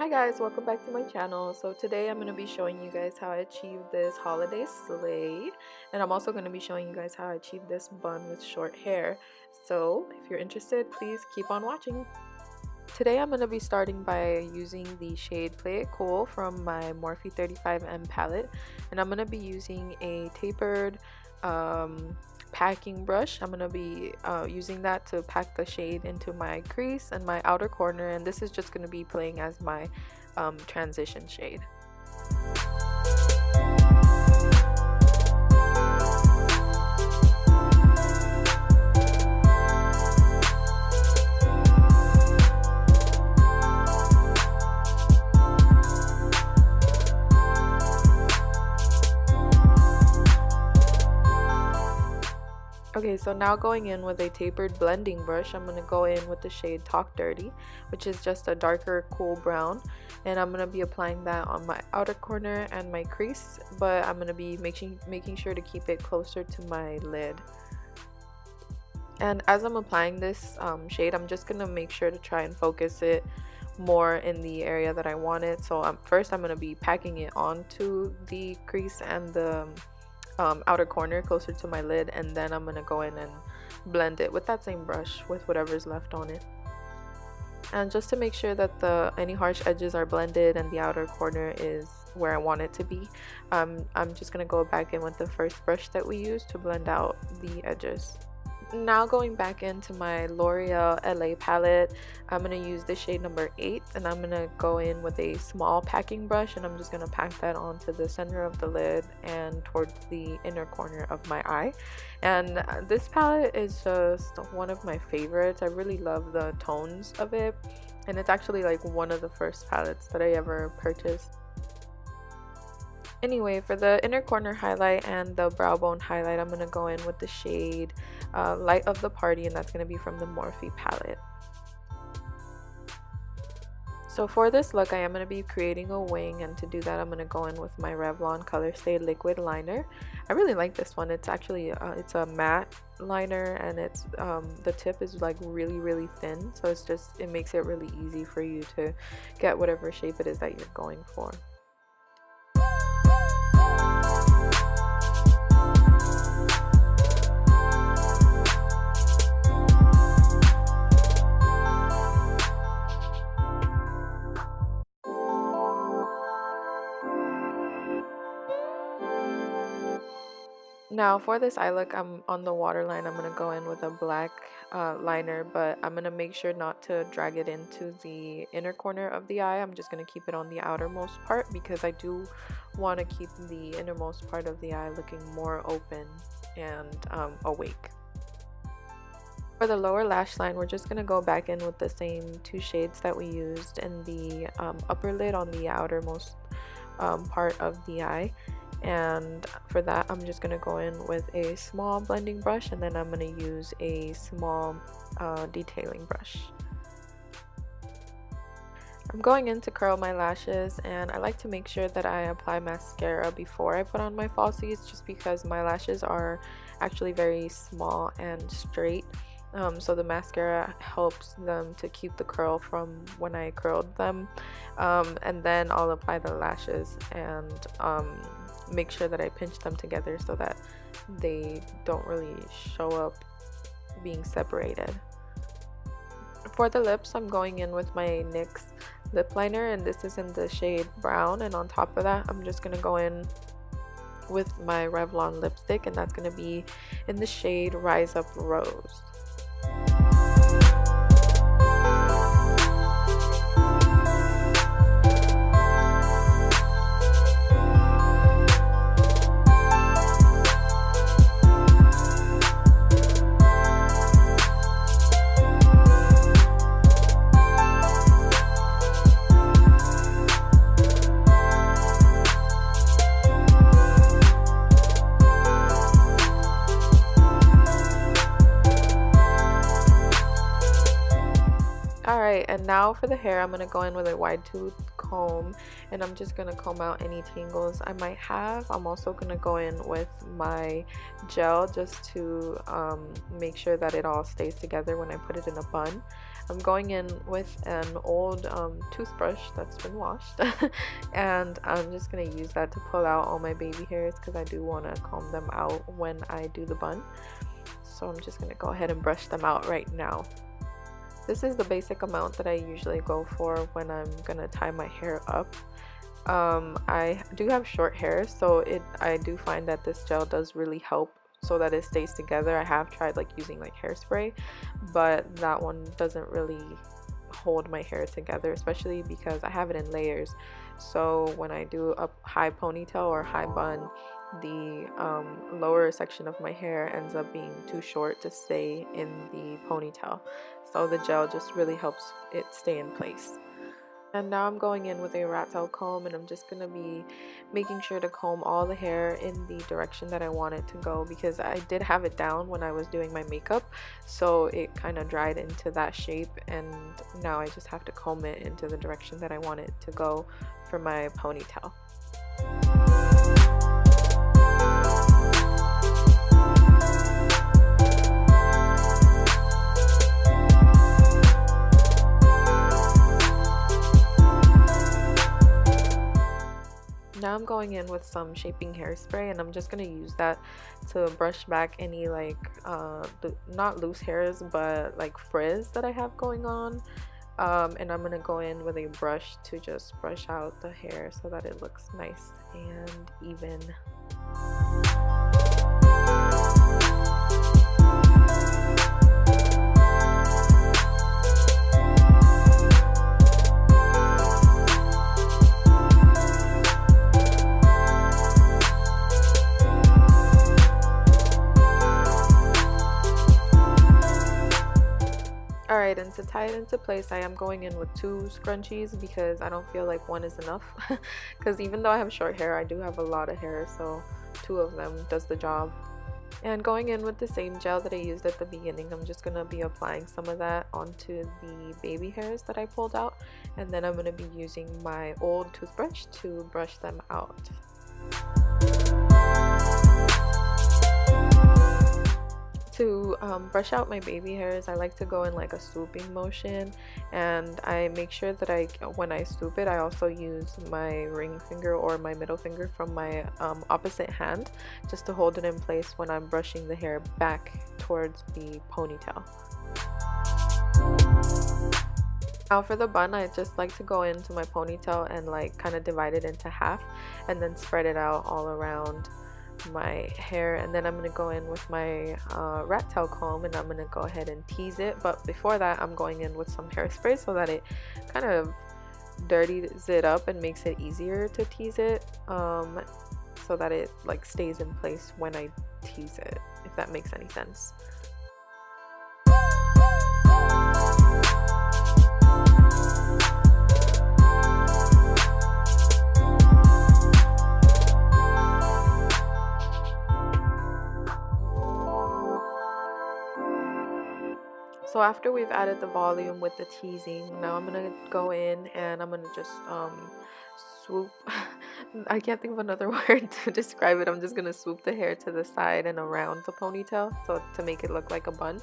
Hi guys, welcome back to my channel. So today I'm going to be showing you guys how I achieved this holiday sleigh, and I'm also going to be showing you guys how I achieved this bun with short hair. So if you're interested, please keep on watching. Today I'm going to be starting by using the shade Play It Cool from my Morphe 35M palette, and I'm going to be using a tapered packing brush. I'm going to be using that to pack the shade into my crease and my outer corner, and this is just going to be playing as my transition shade. Okay, so now going in with a tapered blending brush, I'm going to go in with the shade Talk Dirty, which is just a darker cool brown, and I'm going to be applying that on my outer corner and my crease, but I'm going to be making sure to keep it closer to my lid. And as I'm applying this shade, I'm just going to make sure to try and focus it more in the area that I want it. So first I'm going to be packing it onto the crease and the outer corner closer to my lid, and then I'm gonna go in and blend it with that same brush with whatever's left on it. And just to make sure that any harsh edges are blended and the outer corner is where I want it to be, I'm just gonna go back in with the first brush that we used to blend out the edges. Now going back into my L'Oreal LA palette, I'm going to use the shade number 8, and I'm going to go in with a small packing brush, and I'm just going to pack that onto the center of the lid and towards the inner corner of my eye. And this palette is just one of my favorites. I really love the tones of it, and it's actually like one of the first palettes that I ever purchased. Anyway, for the inner corner highlight and the brow bone highlight, I'm going to go in with the shade Light of the Party, and that's going to be from the Morphe palette. So for this look, I am going to be creating a wing, and to do that I'm going to go in with my Revlon Color Stay Liquid Liner. I really like this one. It's actually it's a matte liner, and it's the tip is like really thin, so it makes it really easy for you to get whatever shape it is that you're going for. Now for this eye look, I'm on the waterline. I'm going to go in with a black liner, but I'm going to make sure not to drag it into the inner corner of the eye. I'm just going to keep it on the outermost part because I do want to keep the innermost part of the eye looking more open and awake. For the lower lash line, we're just going to go back in with the same two shades that we used in the upper lid on the outermost part of the eye. And for that, I'm just going to go in with a small blending brush, and then I'm going to use a small detailing brush. I'm going in to curl my lashes, and I like to make sure that I apply mascara before I put on my falsies, just because my lashes are actually very small and straight. So the mascara helps them to keep the curl from when I curled them, and then I'll apply the lashes and make sure that I pinch them together so that they don't really show up being separated. For the lips, I'm going in with my NYX lip liner, and this is in the shade Brown, and on top of that I'm just going to go in with my Revlon lipstick, and that's going to be in the shade Rise Up Rose. Alright, and now for the hair, I'm going to go in with a wide tooth comb and I'm just going to comb out any tangles I might have. I'm also going to go in with my gel just to make sure that it all stays together when I put it in a bun. I'm going in with an old toothbrush that's been washed and I'm just going to use that to pull out all my baby hairs because I do want to comb them out when I do the bun. So I'm just going to go ahead and brush them out right now. This is the basic amount that I usually go for when I'm gonna tie my hair up. I do have short hair, so I do find that this gel does really help so that it stays together. I have tried like using like hairspray, but that one doesn't really hold my hair together, especially because I have it in layers. So when I do a high ponytail or high bun, the lower section of my hair ends up being too short to stay in the ponytail. So the gel just really helps it stay in place. And now I'm going in with a rat tail comb and I'm just going to be making sure to comb all the hair in the direction that I want it to go, because I did have it down when I was doing my makeup, so it kind of dried into that shape, and now I just have to comb it into the direction that I want it to go for my ponytail. Now I'm going in with some shaping hairspray and I'm just going to use that to brush back any like not loose hairs but like frizz that I have going on, and I'm going to go in with a brush to just brush out the hair so that it looks nice and even. Alright, and to tie it into place, I am going in with 2 scrunchies because I don't feel like one is enough. Because even though I have short hair, I do have a lot of hair, so 2 of them does the job. And going in with the same gel that I used at the beginning, I'm just going to be applying some of that onto the baby hairs that I pulled out. And then I'm going to be using my old toothbrush to brush them out. To brush out my baby hairs, I like to go in like a swooping motion, and I make sure that when I swoop it, I also use my ring finger or my middle finger from my opposite hand just to hold it in place when I'm brushing the hair back towards the ponytail. Now for the bun, I just like to go into my ponytail and like kind of divide it into half and then spread it out all around my hair, and then I'm going to go in with my rat tail comb and I'm going to go ahead and tease it. But before that, I'm going in with some hairspray so that it kind of dirties it up and makes it easier to tease it, so that it like stays in place when I tease it, if that makes any sense. So after we've added the volume with the teasing, now I'm gonna go in and I'm gonna just swoop. I can't think of another word to describe it. I'm just gonna swoop the hair to the side and around the ponytail, so to make it look like a bun.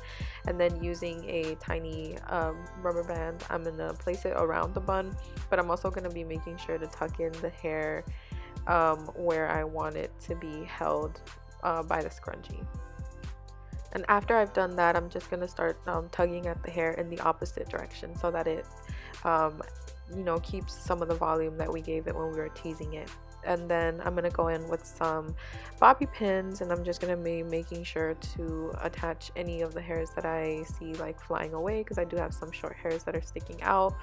And then using a tiny rubber band, I'm gonna place it around the bun, but I'm also gonna be making sure to tuck in the hair where I want it to be held by the scrunchie. And after I've done that, I'm just going to start tugging at the hair in the opposite direction so that it, you know, keeps some of the volume that we gave it when we were teasing it. And then I'm going to go in with some bobby pins and I'm just going to be making sure to attach any of the hairs that I see like flying away, because I do have some short hairs that are sticking out.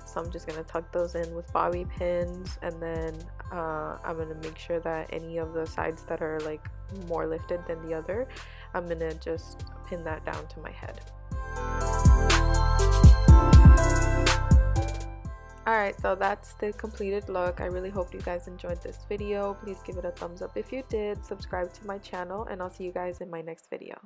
So I'm just going to tuck those in with bobby pins, and then I'm going to make sure that any of the sides that are like more lifted than the other, I'm going to just pin that down to my head. Alright, so that's the completed look. I really hope you guys enjoyed this video. Please give it a thumbs up if you did, subscribe to my channel, and I'll see you guys in my next video.